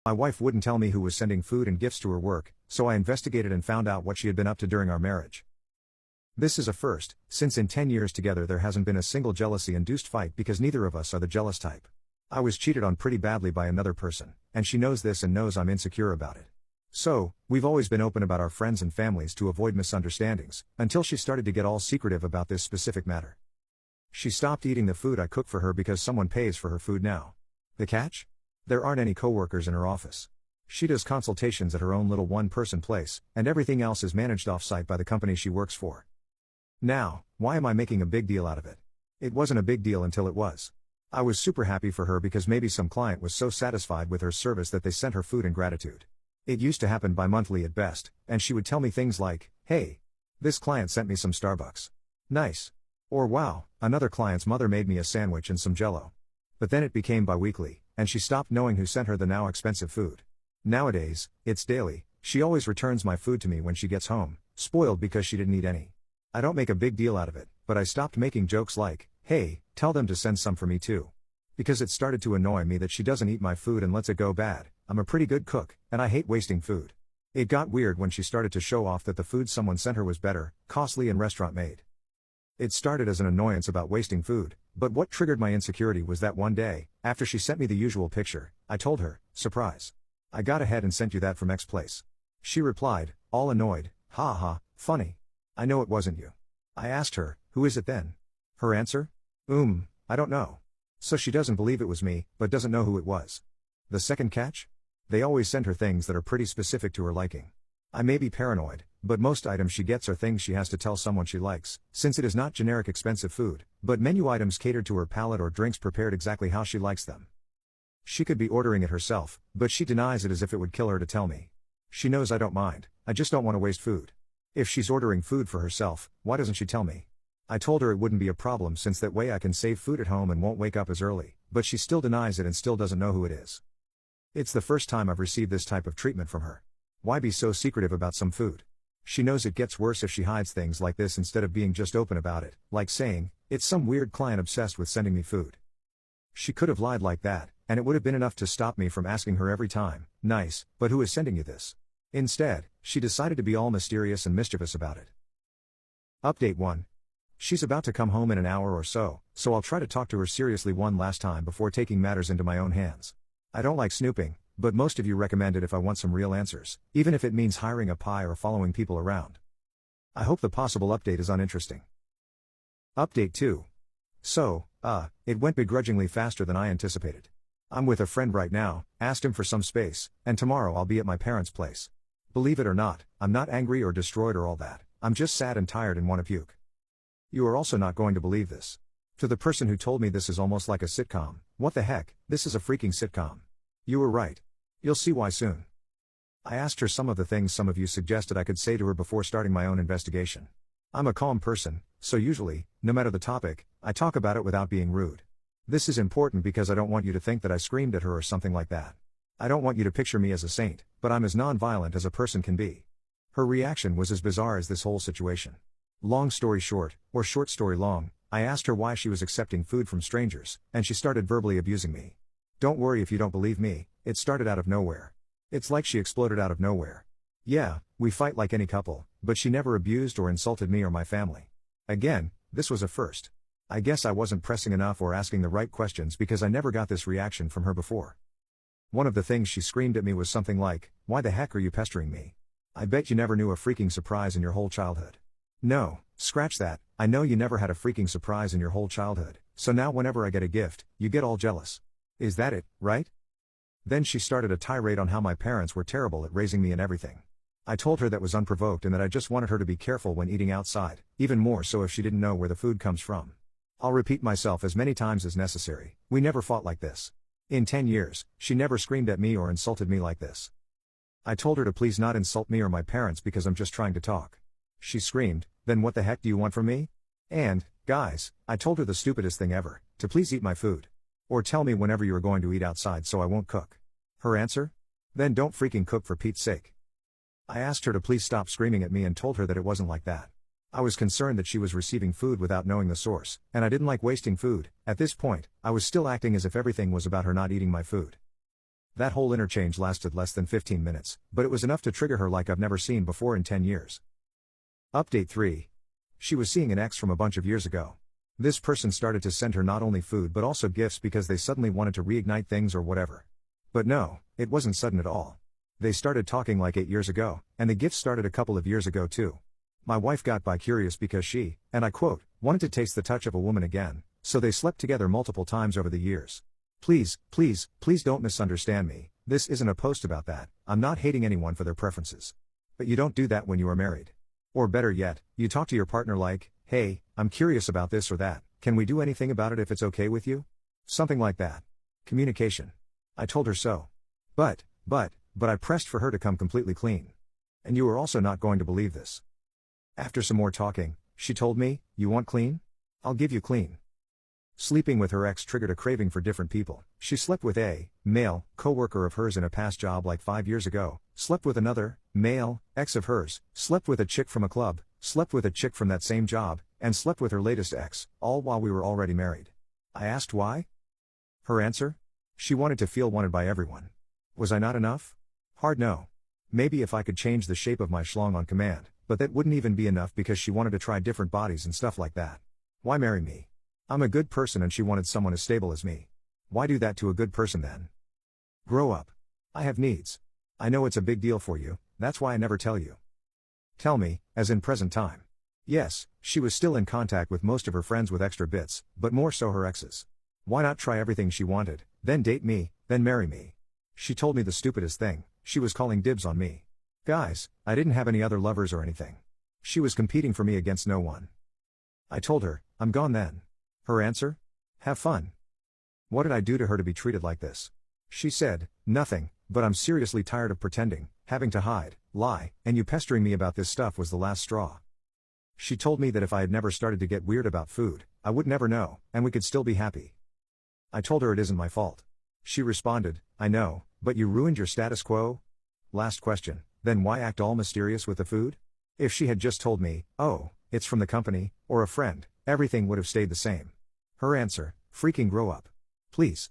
My wife wouldn't tell me who was sending food and gifts to her work, so I investigated and found out what she had been up to during our marriage. This is a first, since in 10 years together there hasn't been a single jealousy-induced fight because neither of us are the jealous type. I was cheated on pretty badly by another person, and she knows this and knows I'm insecure about it. So, we've always been open about our friends and families to avoid misunderstandings, until she started to get all secretive about this specific matter. She stopped eating the food I cook for her because someone pays for her food now. The catch? There aren't any coworkers in her office. She does consultations at her own little one-person place, and everything else is managed off-site by the company she works for. Now, why am I making a big deal out of it? It wasn't a big deal until it was. I was super happy for her because maybe some client was so satisfied with her service that they sent her food in gratitude. It used to happen bi-monthly at best, and she would tell me things like, "Hey, this client sent me some Starbucks. Nice." Or "Wow, another client's mother made me a sandwich and some jello." But then it became bi-weekly, and she stopped knowing who sent her the now expensive food. Nowadays, it's daily. She always returns my food to me when she gets home, spoiled because she didn't eat any. I don't make a big deal out of it, but I stopped making jokes like, "Hey, tell them to send some for me too." Because it started to annoy me that she doesn't eat my food and lets it go bad. I'm a pretty good cook, and I hate wasting food. It got weird when she started to show off that the food someone sent her was better, costly and restaurant made. It started as an annoyance about wasting food, but what triggered my insecurity was that one day, after she sent me the usual picture, I told her, "Surprise. I got ahead and sent you that from X place." She replied, all annoyed, "Ha ha, funny. I know it wasn't you." I asked her, "Who is it then?" Her answer? I don't know. So she doesn't believe it was me, but doesn't know who it was. The second catch? They always send her things that are pretty specific to her liking. I may be paranoid, but most items she gets are things she has to tell someone she likes, since it is not generic expensive food, but menu items catered to her palate or drinks prepared exactly how she likes them. She could be ordering it herself, but she denies it as if it would kill her to tell me. She knows I don't mind, I just don't want to waste food. If she's ordering food for herself, why doesn't she tell me? I told her it wouldn't be a problem since that way I can save food at home and won't wake up as early, but she still denies it and still doesn't know who it is. It's the first time I've received this type of treatment from her. Why be so secretive about some food? She knows it gets worse if she hides things like this instead of being just open about it, like saying, "It's some weird client obsessed with sending me food." She could have lied like that, and it would have been enough to stop me from asking her every time, "Nice, but who is sending you this?" Instead, she decided to be all mysterious and mischievous about it. Update 1. She's about to come home in an hour or so I'll try to talk to her seriously one last time before taking matters into my own hands. I don't like snooping, but most of you recommend it if I want some real answers, even if it means hiring a pie or following people around. I hope the possible update is uninteresting. Update 2. It went begrudgingly faster than I anticipated. I'm with a friend right now, asked him for some space, and tomorrow I'll be at my parents' place. Believe it or not, I'm not angry or destroyed or all that, I'm just sad and tired and want to puke. You are also not going to believe this. To the person who told me this is almost like a sitcom, what the heck, this is a freaking sitcom. You were right. You'll see why soon. I asked her some of the things some of you suggested I could say to her before starting my own investigation. I'm a calm person, so usually, no matter the topic, I talk about it without being rude. This is important because I don't want you to think that I screamed at her or something like that. I don't want you to picture me as a saint, but I'm as non-violent as a person can be. Her reaction was as bizarre as this whole situation. Long story short, or short story long, I asked her why she was accepting food from strangers, and she started verbally abusing me. Don't worry if you don't believe me, it started out of nowhere. It's like she exploded out of nowhere. Yeah, we fight like any couple, but she never abused or insulted me or my family. Again, this was a first. I guess I wasn't pressing enough or asking the right questions because I never got this reaction from her before. One of the things she screamed at me was something like, "Why the heck are you pestering me? I bet you never knew a freaking surprise in your whole childhood." No, scratch that, I know you never had a freaking surprise in your whole childhood, so now whenever I get a gift, you get all jealous. Is that it, right? Then she started a tirade on how my parents were terrible at raising me and everything. I told her that was unprovoked and that I just wanted her to be careful when eating outside, even more so if she didn't know where the food comes from. I'll repeat myself as many times as necessary, we never fought like this. In 10 years, she never screamed at me or insulted me like this. I told her to please not insult me or my parents because I'm just trying to talk. She screamed, "Then what the heck do you want from me?" And, guys, I told her the stupidest thing ever, to please eat my food. Or tell me whenever you are going to eat outside so I won't cook. Her answer? Then don't freaking cook for Pete's sake. I asked her to please stop screaming at me and told her that it wasn't like that. I was concerned that she was receiving food without knowing the source, and I didn't like wasting food. At this point, I was still acting as if everything was about her not eating my food. That whole interchange lasted less than 15 minutes, but it was enough to trigger her like I've never seen before in 10 years. Update 3. She was seeing an ex from a bunch of years ago. This person started to send her not only food but also gifts because they suddenly wanted to reignite things or whatever. But no, it wasn't sudden at all. They started talking like 8 years ago, and the gifts started a couple of years ago too. My wife got bi-curious because she, and I quote, wanted to taste the touch of a woman again, so they slept together multiple times over the years. Please don't misunderstand me, this isn't a post about that, I'm not hating anyone for their preferences. But you don't do that when you are married. Or better yet, you talk to your partner like, hey, I'm curious about this or that, can we do anything about it if it's okay with you? Something like that. Communication. I told her so. But I pressed for her to come completely clean. And you are also not going to believe this. After some more talking, she told me, you want clean? I'll give you clean. Sleeping with her ex triggered a craving for different people. She slept with a male coworker of hers in a past job like 5 years ago, slept with another male ex of hers, slept with a chick from a club, slept with a chick from that same job, and slept with her latest ex, all while we were already married. I asked why? Her answer? She wanted to feel wanted by everyone. Was I not enough? Hard no. Maybe if I could change the shape of my schlong on command, but that wouldn't even be enough because she wanted to try different bodies and stuff like that. Why marry me? I'm a good person and she wanted someone as stable as me. Why do that to a good person then? Grow up. I have needs. I know it's a big deal for you, that's why I never tell you. Tell me, as in present time. Yes, she was still in contact with most of her friends with extra bits, but more so her exes. Why not try everything she wanted, then date me, then marry me? She told me the stupidest thing, she was calling dibs on me. Guys, I didn't have any other lovers or anything. She was competing for me against no one. I told her, I'm gone then. Her answer? Have fun. What did I do to her to be treated like this? She said, nothing, but I'm seriously tired of pretending, having to hide, lie, and you pestering me about this stuff was the last straw. She told me that if I had never started to get weird about food, I would never know, and we could still be happy. I told her it isn't my fault. She responded, I know, but you ruined your status quo? Last question, then why act all mysterious with the food? If she had just told me, oh, it's from the company, or a friend, everything would have stayed the same. Her answer, freaking grow up. Please.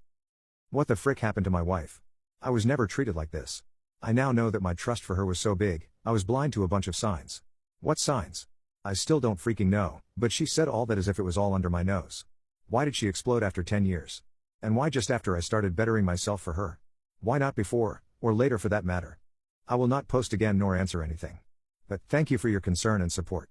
What the frick happened to my wife? I was never treated like this. I now know that my trust for her was so big, I was blind to a bunch of signs. What signs? I still don't freaking know, but she said all that as if it was all under my nose. Why did she explode after 10 years? And why just after I started bettering myself for her? Why not before, or later for that matter? I will not post again nor answer anything. But thank you for your concern and support.